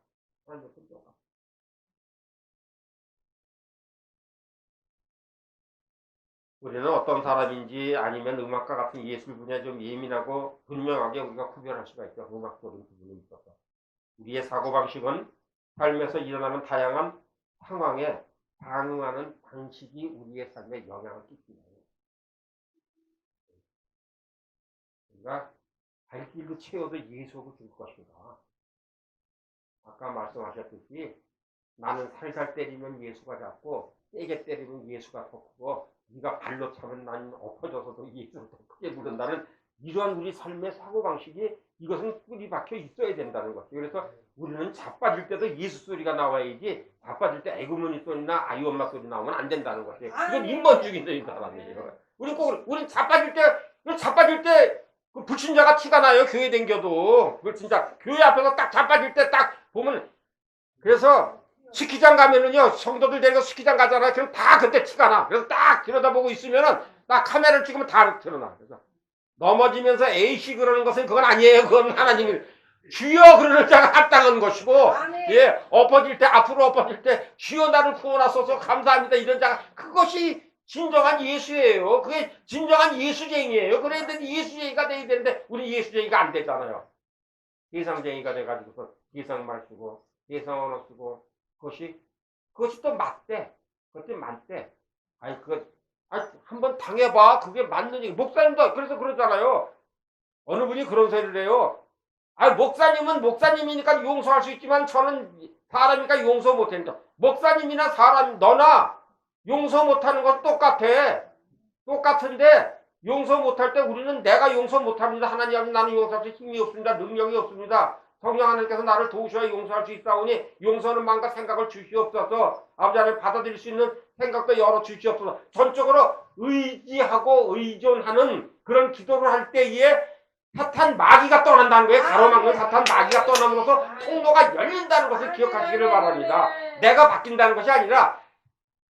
하나님 앞에는 똑같아. 우리는 어떤 사람인지 아니면 음악가 같은 예술 분야에 좀 예민하고 분명하게 우리가 구별할 수가 있죠. 음악적인 부분에 있어서. 우리의 사고방식은 삶에서 일어나는 다양한 상황에 반응하는 방식이 우리의 삶에 영향을 끼칩니다. 우리가 발길도 채워도 예속을 줄 것인가. 아까 말씀하셨듯이 나는 살살 때리면 예수가 잡고 세게 때리면 예수가 더 크고 네가 발로 차면 나는 엎어져서도 예수를 더 크게 부른다는 이러한 우리 삶의 사고방식이 이것은 뿌리 박혀 있어야 된다는 거죠. 그래서 우리는 자빠질 때도 예수 소리가 나와야지 자빠질 때 애구머니 소리나 아이 엄마 소리 나오면 안 된다는 거죠. 이건 인본주의적인 사람이에요. 우린 자빠질 때 그 불신자가 티가 나요. 교회 댕겨도. 그걸 진짜 교회 앞에서 딱 자빠질 때 딱 보면 그래서 스키장 가면은요 성도들 데리고 스키장 가잖아요. 그럼 다 그때 티가 나. 그래서 딱 들여다보고 있으면은 딱 카메라를 찍으면 다 드러나. 그래서 넘어지면서 에이씨 그러는 것은 그건 아니에요. 그건 하나님이 주여 그러는 자가 합당한 것이고 예 엎어질 때 앞으로 엎어질 때 주여 나를 구원하소서 감사합니다 이런 자가 그것이 진정한 예수예요. 그게 진정한 예수쟁이에요. 그래야 되는데 예수쟁이가 돼야 되는데 우리 예수쟁이가 안 되잖아요. 대상쟁이가 돼가지고서 대상말 쓰고 대상 언어 쓰고 그것이 또 맞대. 그것도 맞대. 아니 그거 한번 당해봐. 그게 맞는 얘기. 목사님도 그래서 그러잖아요. 어느 분이 그런 소리를 해요. 목사님은 목사님이니까 용서할 수 있지만 저는 사람이니까 용서 못한다. 목사님이나 사람 너나 용서 못하는 건 똑같아. 똑같은데 용서 못할 때 우리는 내가 용서 못합니다. 하나님 나는 용서할 수 힘이 없습니다. 능력이 없습니다. 성령 하나님께서 나를 도우셔야 용서할 수 있사오니 용서는 마음과 생각을 주시옵소서. 아버지 하나님 받아들일 수 있는 생각도 열어 주시옵소서. 전적으로 의지하고 의존하는 그런 기도를 할 때에 사탄 마귀가 떠난다는 거예요. 가로막는 사탄 마귀가 떠남으로써 통로가 열린다는 것을 기억하시기를 바랍니다. 내가 바뀐다는 것이 아니라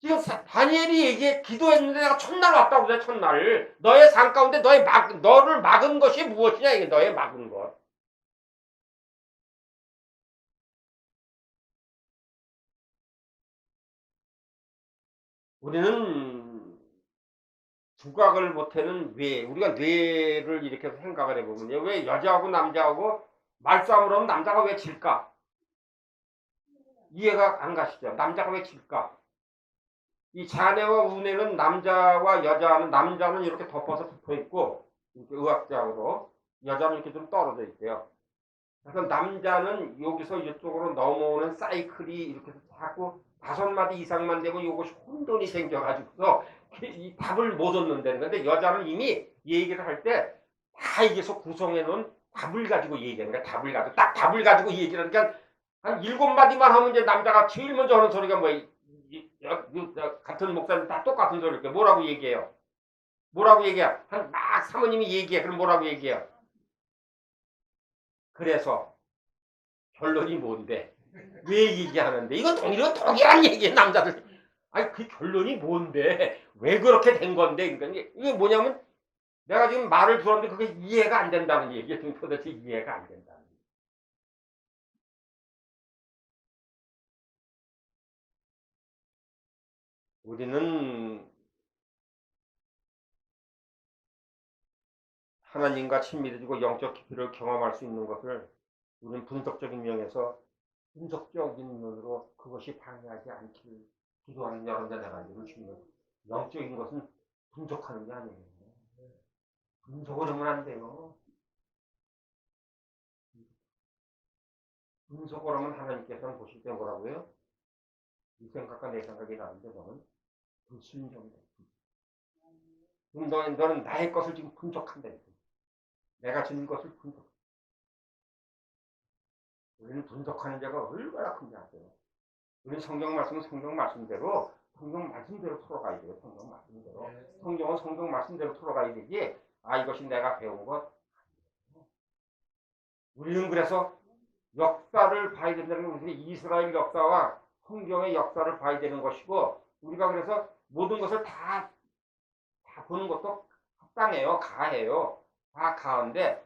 지금 다니엘이 얘기해 기도했는데 내가 첫날 왔다고 그래. 첫날 너의 삶 가운데 너를 막은 것이 무엇이냐 이게 너의 막은 것. 우리는 두각을 못하는 우리가 뇌를 이렇게 생각을 해보면요. 왜 여자하고 남자하고 말싸움을 하면 남자가 왜 질까? 이해가 안 가시죠? 남자가 왜 질까? 이 자네와 우네는 남자와 여자는 남자는 이렇게 덮어서 붙어 있고 이렇게 의학적으로 여자는 이렇게 좀 떨어져 있대요. 그래서 남자는 여기서 이쪽으로 넘어오는 사이클이 이렇게 자꾸 5마디 이상만 되면 이것이 혼돈이 생겨가지고서 이 답을 못 얻는다는 건데, 여자는 이미 얘기를 할 때 다 여기서 구성해 놓은 답을 가지고 얘기하는 거야. 답을 가지고 딱 답을 가지고 얘기를 하니까 한 7마디만 하면 이제 남자가 제일 먼저 하는 소리가 뭐야? 같은 목사님 다 똑같은 소리니까 뭐라고 얘기해요? 뭐라고 얘기해? 막 사모님이 얘기해. 그럼 뭐라고 얘기해요? 그래서 결론이 뭔데? 왜 얘기하는데? 이건 동일한 얘기야, 남자들. 아니, 그 결론이 뭔데? 왜 그렇게 된 건데? 그러니까 이게 뭐냐면, 내가 지금 말을 들었는데 그게 이해가 안 된다는 얘기야. 도대체 이해가 안 된다는 얘기. 우리는 하나님과 친밀해지고 영적 깊이를 경험할 수 있는 것을 우리는 분석적인 면에서 분석적인 면으로 그것이 방해하지 않기를 기도하는 여러분들 내가 이를 주는 영적인 것은 분석하는 게 아니에요. 분석을 하면 안 돼요. 분석을 하면 하나님께서는 보실 때 뭐라고요? 이 생각과 내 생각이 다른데 너는 불순종이다. 그럼 너는 나의 것을 지금 분석한다. 내가 지는 것을 분석. 우리는 분석하는 자가 얼마나 큰지 아세요? 우리 성경 말씀은 성경 말씀대로 풀어가야 돼요. 성경 말씀대로. 성경은 성경 말씀대로 풀어가야 되지. 아, 이것이 내가 배운 것. 우리는 그래서 역사를 봐야 된다는 것은 이스라엘 역사와 성경의 역사를 봐야 되는 것이고, 우리가 그래서 모든 것을 다 보는 것도 합당해요. 가해요. 다 가한데,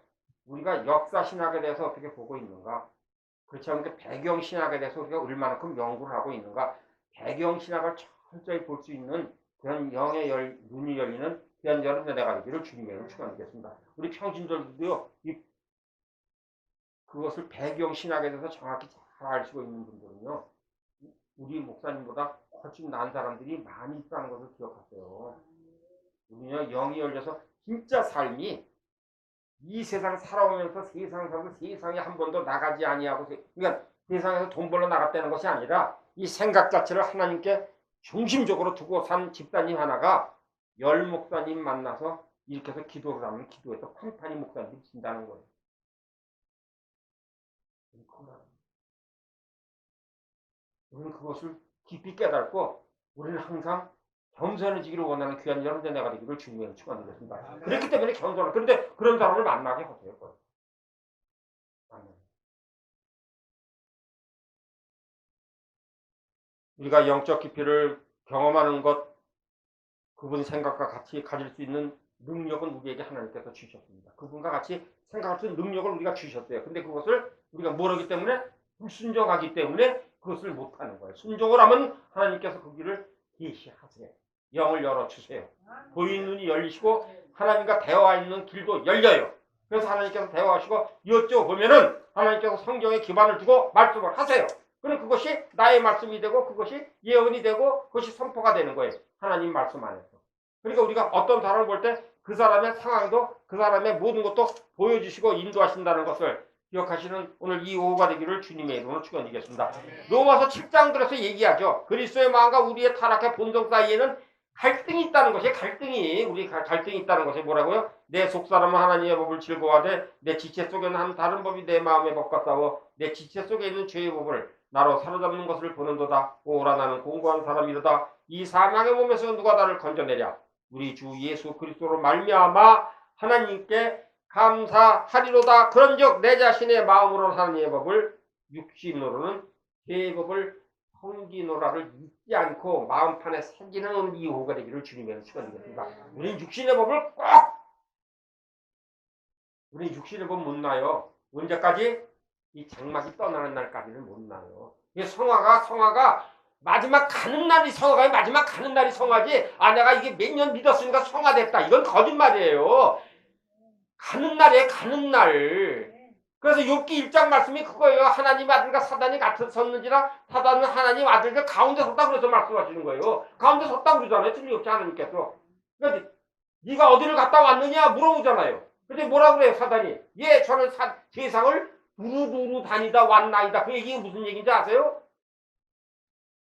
우리가 역사 신학에 대해서 어떻게 보고 있는가? 그렇지 않게 배경 신학에 대해서 우리가 얼마만큼 연구를 하고 있는가? 배경 신학을 철저히 볼 수 있는 그런 영의 눈이 열리는 그런 여름 내가 되기를 주님의 축원드리겠습니다. 우리 평신절도요, 그것을 배경 신학에 대해서 정확히 잘 알고 있는 분들은요, 우리 목사님보다 훨씬 나은 사람들이 많이 있다는 것을 기억하세요. 우리는 영이 열려서 진짜 삶이 이 세상 살아오면서 세상 살고 세상에 한 번도 나가지 아니하고, 그러니까 세상에서 돈 벌러 나갔다는 것이 아니라 이 생각 자체를 하나님께 중심적으로 두고 산 집단님 하나가 열 목사님 만나서 이렇게 해서 기도를 하면 기도해서 판판이 목사님이 진다는 거예요. 우리는 그것을 깊이 깨닫고 우리는 항상 겸손해지기를 원하는 귀한 여러분들 내가 되기를 주님의 축원드리겠습니다. 그렇기 때문에 겸손한, 그런데 그런 사람을 만나게 하세요. 우리가 영적 깊이를 경험하는 것, 그분 생각과 같이 가질 수 있는 능력은 우리에게 하나님께서 주셨습니다. 그분과 같이 생각할 수 있는 능력을 우리가 주셨어요. 근데 그것을 우리가 모르기 때문에, 불순종하기 때문에 그것을 못하는 거예요. 순종을 하면 하나님께서 그 길을 계시하세요. 영을 열어주세요. 보이는 눈이 열리시고 하나님과 대화하는 길도 열려요. 그래서 하나님께서 대화하시고 여쭤보면은 하나님께서 성경에 기반을 두고 말씀을 하세요. 그럼 그것이 나의 말씀이 되고 그것이 예언이 되고 그것이 선포가 되는 거예요. 하나님 말씀 안에서. 그러니까 우리가 어떤 사람을 볼 때 그 사람의 상황도 그 사람의 모든 것도 보여주시고 인도하신다는 것을 기억하시는 오늘 이 오후가 되기를 주님의 이름으로 축원드리겠습니다. 로마서 7장 들어서 얘기하죠. 그리스도의 마음과 우리의 타락의 본성 사이에는 갈등이 있다는 것이, 우리 갈등이 있다는 것이 뭐라고요? 내 속사람은 하나님의 법을 즐거워하되 내 지체 속에는 한 다른 법이 내 마음의 법과 싸워 내 지체 속에 있는 죄의 법을 나로 사로잡는 것을 보는도다. 오라 나는 공고한 사람이로다. 이 사망의 몸에서 누가 나를 건져내랴. 우리 주 예수 그리스도로 말미암아 하나님께 감사하리로다. 그런즉 내 자신의 마음으로 하나님의 법을, 육신으로는 죄의 법을 성기노라를 잊지 않고 마음판에 새기는 이 오후가 되기를 주님의 축원드리겠습니다. 우리는 육신의 법을 꼭, 우리는 육신의 법 못 놔요. 언제까지? 이 장막이 떠나는 날까지는 못 놔요. 성화가 마지막 가는 날이 성화지. 아, 내가 이게 몇 년 믿었으니까 성화됐다. 이건 거짓말이에요. 가는 날. 그래서 욥기 1장 말씀이 그거예요. 하나님 아들과 사단이 같이 섰는지라 사단은 하나님 아들과 가운데 섰다 그래서 말씀하시는 거예요. 가운데 섰다 그러잖아요. 틀림없이 하나님께서. 그러니까 네가 어디를 갔다 왔느냐 물어보잖아요. 근데 뭐라 그래요, 사단이? 예, 저는 세상을 두루두루 다니다 왔나이다. 그 얘기가 무슨 얘기인지 아세요?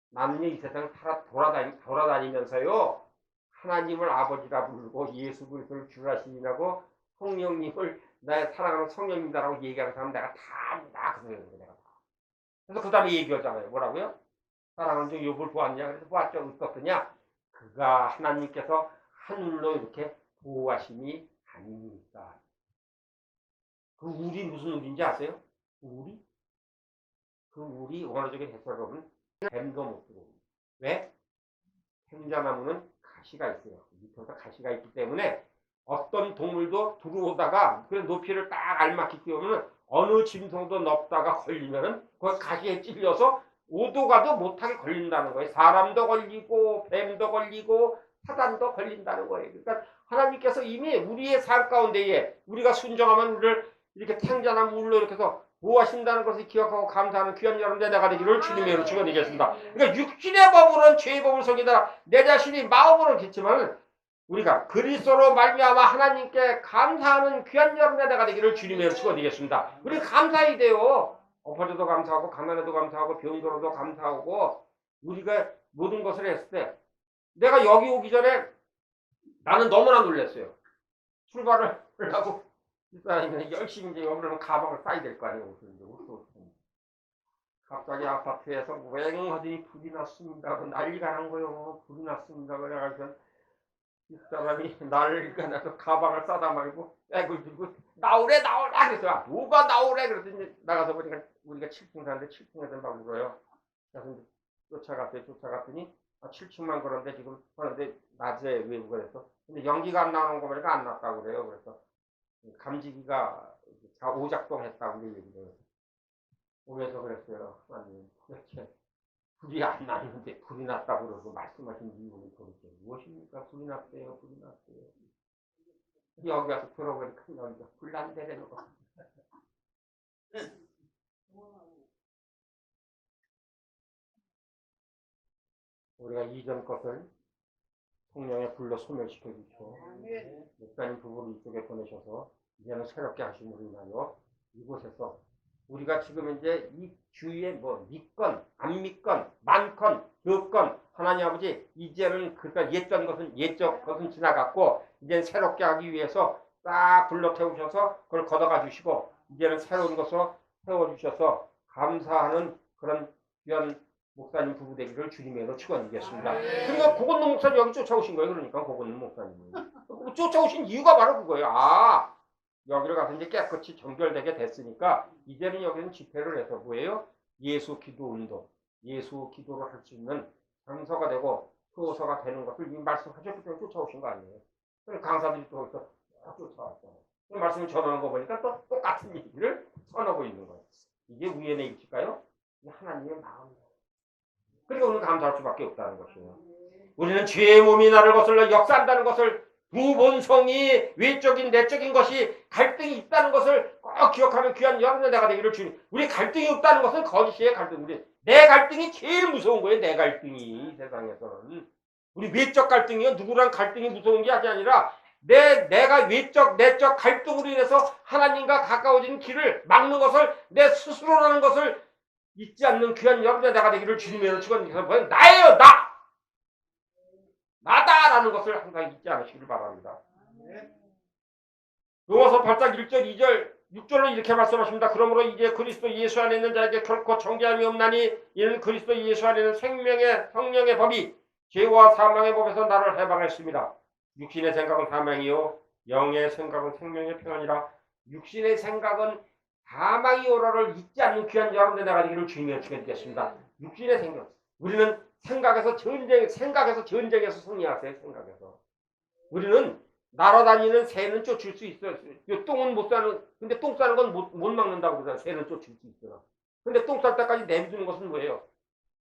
나는 이 세상 돌아다니면서요. 하나님을 아버지라 부르고 예수 그리스도를 주라시니라고 성령님을 나의 사랑하는 성령님이라고 얘기하는 사람 내가 다 안다. 그래서 내가 다. 그래서 그 다음에 얘기하잖아요. 뭐라고요? 사랑하는 중 욥을 보았냐? 그래서 보았죠. 어떻더냐? 그가 하나님께서 하늘로 이렇게 보호하심이 아닙니까? 그 우리 무슨 우리인지 아세요? 우리? 그 우리 원어적인 해석을 보면 뱀도 못 들어오고. 왜? 생자나무는 가시가 있어요. 밑에서 가시가 있기 때문에 어떤 동물도 들어오다가 그 높이를 딱 알맞게 끼우면 어느 짐승도 넘다가 걸리면은 그 가시에 찔려서 오도 가도 못하게 걸린다는 거예요. 사람도 걸리고 뱀도 걸리고 사단도 걸린다는 거예요. 그러니까 하나님께서 이미 우리의 삶 가운데에 우리가 순종하면 우리를 이렇게 생자나무 물로 이렇게 해서 보호하신다는 것을 기억하고 감사하는 귀한 여러분의 내가 되기를 주님의 이름으로 축원드리겠습니다. 그러니까 육신의 법으로는 죄의 법을 속이다 내 자신이 마음으로는 겠지만 우리가 그리스도로 말미암아 하나님께 감사하는 귀한 여러분의 내가 되기를 주님의 이름으로 축원드리겠습니다. 우리 감사해야 돼요. 엎어져도 감사하고 가난해도 감사하고 병들어도 감사하고 우리가 모든 것을 했을 때 내가 여기 오기 전에 나는 너무나 놀랐어요. 출발을 하고 열심히 이제 여기는 가방을 싸야 될 거 아니에요. 갑자기 아파트에서 웽하더니 불이 났습니다. 난리가 난 거예요. 불이 났습니다. 그래가지고 이 사람이 난리가 나서 가방을 싸다 말고 백을 들고 나오래 그래서 누가 나오래 그래서 이제 나가서 보니까 우리가 7층 사는데 7층에서 막 울어요. 그래서 쫓아갔더니 7층만 그런데 지금 그런데 낮에 외부가 돼서 근데 연기가 안 나오는 거 보니까 안 났다고 그래요. 그래서 감지기가 오작동 했다고 얘기를 해요. 오면서 그랬어요. 아니 도대체 불이 안 나는데 불이 났다고 그러고 말씀하신 이유는 도대체 무엇입니까? 불이 났대요. 여기 와서 들어보니까 여기가 불난대라는 거. 우리가 이전 것을 성령의 불로 소멸시켜 주시고 목사님 부부를 이쪽에 보내셔서 이제는 새롭게 하심으로 인하여 이곳에서 우리가 지금 이제 이 주위에 뭐 믿건 안 믿건 많건 적건 하나님 아버지 이제는 그러니까 옛적 것은 지나갔고 이제는 새롭게 하기 위해서 딱 불러 태우셔서 그걸 걷어가 주시고 이제는 새로운 것으로 세워주셔서 감사하는 그런 귀한 목사님 부부 되기를 주님으로 축원드리겠습니다. 그러니까 고건능 목사님 여기 쫓아오신 거예요. 그러니까 고건능 목사님이 쫓아오신 이유가 바로 그거예요. 여기를 가서 이제 깨끗이 정결되게 됐으니까 이제는 여기는 집회를 해서 뭐예요? 예수 기도 운동, 예수 기도를 할 수 있는 장소가 되고 표서가 되는 것을 이미 말씀하셨기 때문에 쫓아오신 거 아니에요. 강사들이 또 여기서 쫓아왔잖아요. 말씀을 전하는 거 보니까 또 똑같은 얘기를 전하고 있는 거예요. 이게 우연의 일일까요? 이게 하나님의 마음이에요. 그러니까 오늘 감사할 수밖에 없다는 것이에요. 우리는 죄의 몸이 나를 거슬러 역사한다는 것을 두 본성이 외적인 내적인 것이 갈등이 있다는 것을 꼭 기억하는 귀한 여러분의 내가 되기를 주님. 우리 갈등이 없다는 것은 거짓이에요. 갈등. 내 갈등이 제일 무서운 거예요. 내 갈등이 세상에서는. 우리 외적 갈등이요. 누구랑 갈등이 무서운 게 아니라 내가 외적 내적 갈등으로 인해서 하나님과 가까워지는 길을 막는 것을 내 스스로라는 것을 잊지 않는 귀한 여러분의 내가 되기를 주님의 축원드리면서 나예요. 나다라는 것을 항상 잊지 않으시길 바랍니다. 로마서 8장 1절 2절 6절로 이렇게 말씀하십니다. 그러므로 이제 그리스도 예수 안에 있는 자에게 결코 정죄함이 없나니 이는 그리스도 예수 안에 있는 생명의 성령의 법이 죄와 사망의 법에서 나를 해방했습니다. 육신의 생각은 사망이요 영의 생각은 생명의 평안이라. 육신의 생각은 사망이 오라를 잊지 않는 귀한 여러분의 내가 되기를 주님의 축원드리겠습니다. 육신의 생각. 우리는 생각에서 전쟁에서 승리하세요. 생각에서. 우리는 날아다니는 새는 쫓을 수 있어요. 똥은 못 싸는, 근데 똥 싸는 건 못 막는다고 그러잖아요. 새는 쫓을 수 있어요. 근데 똥 쌀 때까지 내비두는 것은 뭐예요?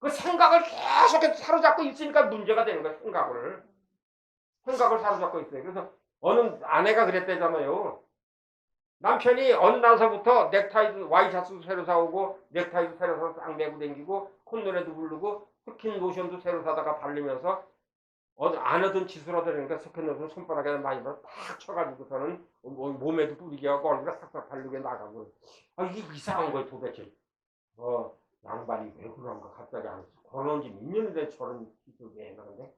그 생각을 계속해서 사로잡고 있으니까 문제가 되는 거예요. 생각을 사로잡고 있어요. 그래서 어느 아내가 그랬대잖아요. 남편이 어느 날서부터 넥타이도 와이셔츠도 새로 사오고 넥타이도 새로 사서 딱 메고 다니고 콧노래도 부르고 스킨 로션도 새로 사다가 바르면서 안 하던 짓을 하더니까 석현놈은 손바닥에 많이 탁 쳐가지고서는 몸에도 뿌리게 하고 얼굴에 싹싹 바르게 나가고. 이게 이상한 거예요 도대체. 양반이 왜 그런가 갑자기 안 했어. 그런 지 몇 년이 돼 저런 짓을 왜 했나는데.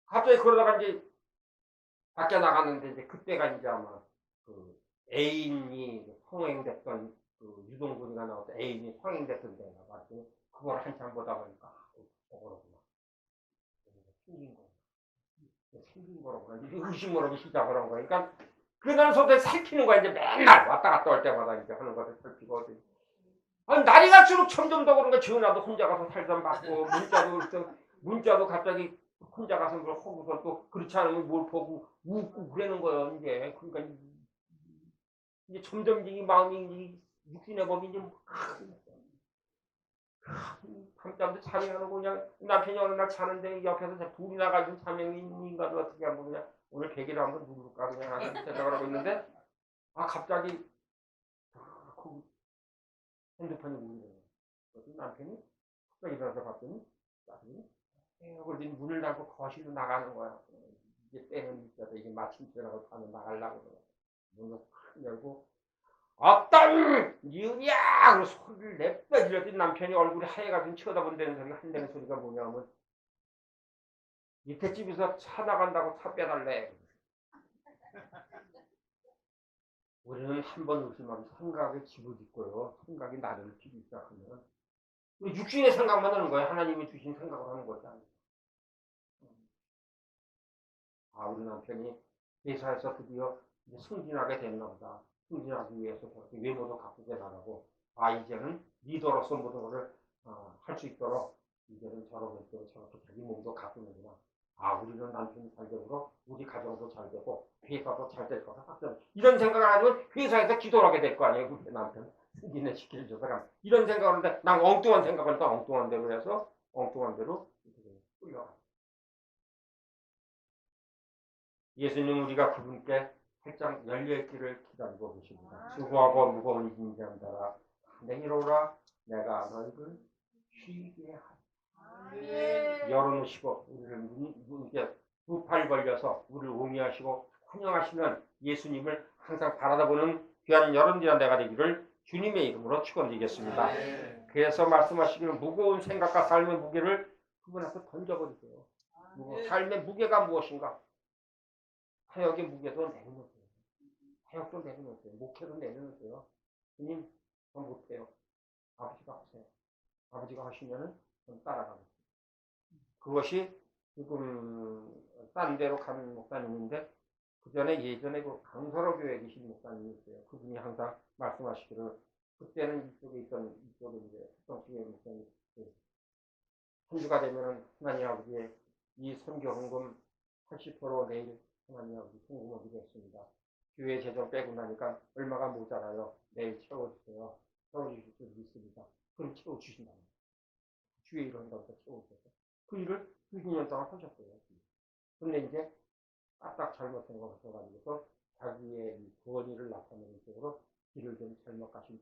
갑자기 그러다가 이제 밖에 나갔는데 이제 그때가 이제 아마 그 애인이 성행됐던 그 유동근이가 나와서 애인이 성행됐던 데가 맞지. 그걸 한참 보다 보니까 저거로구나. 생긴 거로구나. 의심을 하기 시작을 한 거야. 그러니까 그날 소대 살피는 거야. 이제 맨날 왔다 갔다 할 때마다 이제 하는 것을 살피고. 날이 갈수록 점점 더 그런 거야. 지은아도 혼자 가서 살좀 받고 문자도 갑자기 혼자 가서 뭘 하고서 또 그렇지 않으면 뭘 보고 웃고 그러는 거예요. 이제 그러니까 이제 점점 이 마음이 육신의 법이 이제 밤잠도 잠이 안 오고 그냥 남편이 어느 날 자는데 옆에서 불이 나가지고 자명인가도 어떻게 하면 그냥 오늘 베개를 한번 누를까 그냥 하는 생각을 하고 있는데 갑자기 그 핸드폰이 울리는 거예요. 남편이 갑자기 일어나서 봤더니 그러더니 문을 닫고 거실로 나가는 거야. 이제 때는 있어서 이게 마침 지나고 가면 나가려고 그래. 문을 탁 열고 어떤 니은이야! 소리를 냅다 질렀더니 남편이 얼굴이 하얘가지고 쳐다본다는 소리가 한다는 소리가 뭐냐면 밑에 집에서 차 나간다고 차 빼달래. 우리는 한번 의심하면 생각에 집어짓고요. 생각이 나를 피기 시작하면 육신의 생각만 하는 거예요. 하나님이 주신 생각을 하는 거잖아요. 우리 남편이 회사에서 드디어 이제 승진하게 됐나 보다. 승진하기 위해서 저렇게 외모도 가꾸게 나가고 이제는 리더로서 모든 것을 할 수 있도록 이제는 저렇게 자기 몸도 가꾸는구나. 우리는 남편이 잘 되고 우리 가정도 잘 되고 회사도 잘 될 거다. 이런 생각을 하면 회사에서 기도를 하게 될 거 아니에요. 우리 남편 승진을 시켜줘서 이런 생각을 하는데 난 엉뚱한 생각을 또 엉뚱한 대로 해서 엉뚱한 대로 끌려가. 예수님 우리가 그분께 활짝 열려있기를 기다리고 계십니다. 수고하고 무거운 짐 지는 자라 내게로 오라 내가 너희를 쉬게 하리라. 열어놓으시고 우리를 두 팔 벌려서 우리를 옹이하시고 환영하시는 예수님을 항상 바라다보는 귀한 여러분들이란 내가 되기를 주님의 이름으로 축원드리겠습니다. 그래서 말씀하시기를 무거운 생각과 삶의 무게를 그분 앞에 던져버리세요. 삶의 무게가 무엇인가? 사역의 무게도 내려놓으세요. 사역도 내려놓으세요. 목회도 내려놓으세요. 주님, 저 못해요. 아버지가 하세요. 아버지가 하시면은 전 따라가겠습니다. 그것이 지금 딴 데로 가는 목사님인데 그 전에 예전에 그 강서로 교회에 계신 목사님이 있어요. 그분이 항상 말씀하시기를 그때는 이쪽에 이제 특성식의 목사님이 한 주가 되면은 하나님 아버지의 이 선교 헌금 80% 내일 하나님 아버지 송금하기로 했습니다. 교회 재정 빼고 나니까 얼마가 모자라요. 내일 채워주세요. 채워주실 줄 믿습니다. 그럼 채워주신다. 주의 일을 한다고 채워주셔서 그 일을 2년 동안 하셨어요. 근데 이제 까딱 잘못된 거 같아가지고서 자기의 권위를 나타내는 쪽으로 길을 좀 잘못 가신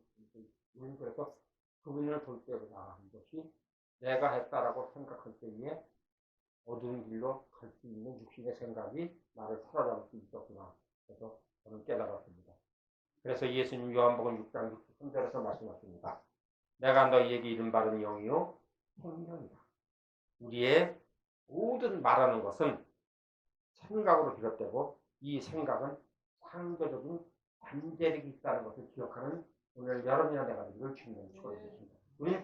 분이 그래서 그분을 볼 때보다 이것이 내가 했다라고 생각할 때에 어두운 길로 갈 수 있는 육신의 생각이 나를 사로잡을 수 있었구나. 그래서 저는 깨달았습니다. 그래서 예수님 요한복음 6장 63절에서 말씀하십니다. 내가 너희에게 이른 바른 영이요 생명이다. 우리의 모든 말하는 것은 생각으로 비롯되고 이 생각은 상대적인 잠재력이 있다는 것을 기억하는 오늘 여러분이나 내가 이걸 주님은 축원드립니다. 우리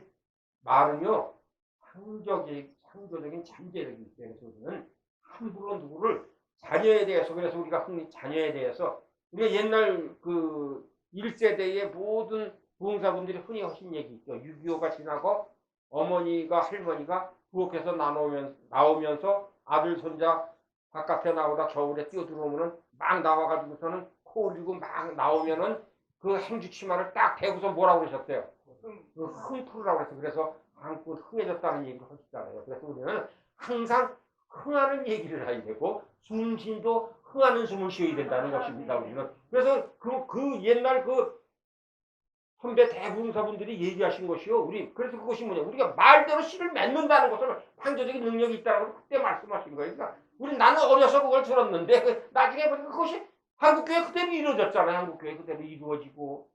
말은요 창조적인 잠재력이 있어요. 그래서 우리는 함부로 누구를 자녀에 대해서 그래서 우리가 흔히 자녀에 대해서 우리가 옛날 그 1세대의 모든 부흥사분들이 흔히 하신 얘기 있죠. 6.25가 지나고 어머니가 할머니가 부엌에서 나오면서 아들 손자 바깥에 나오다 겨울에 뛰어들어오면은 막 나와가지고서는 코 올리고 막 나오면은 그 행주치마를 딱 대고서 뭐라고 그러셨대요? 흥 풀으라고 그랬어요. 그래서 한껏 흥해졌다는 얘기를 하시잖아요. 그래서 우리는 항상 흥하는 얘기를 해야 되고 숨쉬도 흥하는 숨을 쉬어야 된다는 것입니다. 우리는 그래서 그 옛날 그 선배 대부흥사분들이 얘기하신 것이요. 그래서 그것이 뭐냐. 우리가 말대로 씨를 맺는다는 것은 창조적인 능력이 있다고 그때 말씀하신 거예요. 그러니까 나는 어려서 그걸 들었는데 나중에 보니까 그것이 한국교회 그대로 이루어졌잖아요. 한국교회 그대로 이루어지고.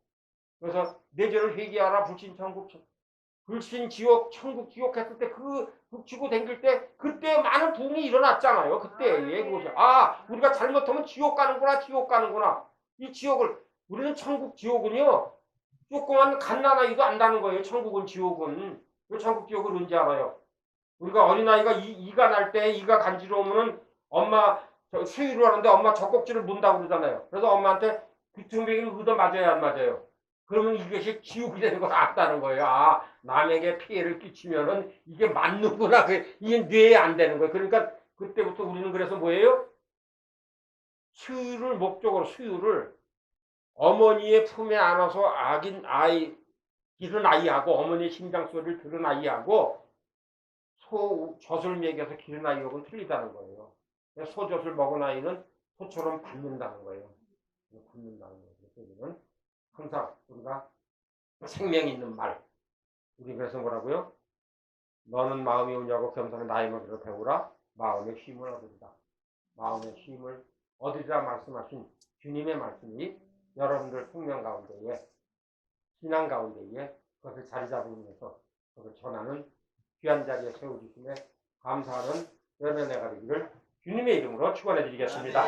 그래서 내전을 회개하라 불신천국 불신지옥 천국지옥 했을 때 그 북치고 댕길 때 그때 많은 부흥이 일어났잖아요. 그때에 그것이 우리가 잘못하면 지옥 가는구나 지옥 가는구나. 이 지옥을 우리는 천국 지옥은요. 조그만 갓난아이도 안다는 거예요. 천국은 지옥은. 왜 천국 지옥을 언제 알아요? 우리가 어린아이가 이가 날 때 이가 간지러우면은 엄마 수유를 하는데 엄마 젖꼭지를 문다고 그러잖아요. 그래서 엄마한테 귀퉁이를 얻어 맞아야 안 맞아요. 그러면 이것이 지옥이 되는 걸 알았다는 거예요. 남에게 피해를 끼치면은 이게 맞는구나. 이게 뇌에 안 되는 거예요. 그러니까 그때부터 우리는 그래서 뭐예요? 수유를 어머니의 품에 안아서 기른 아이하고 어머니의 심장 소리를 들은 아이하고 소젖을 먹여서 기른 아이하고는 틀리다는 거예요. 소젖을 먹은 아이는 소처럼 밟는다는 거예요. 밟는다는 거예요. 그래서 우리는 항상 우리가 생명 있는 말. 우리 그래서 뭐라고요? 너는 마음이 오냐고 겸손한 나의 머리로 배우라. 마음의 힘을 얻으리라. 마음의 힘을 얻으리라 말씀하신 주님의 말씀이 여러분들 생명 가운데에 신앙 가운데에 그것을 자리 잡으면서 그것을 전하는 귀한 자리에 세워주심에 감사하는 연연해가 되기를 주님의 이름으로 축원해 드리겠습니다.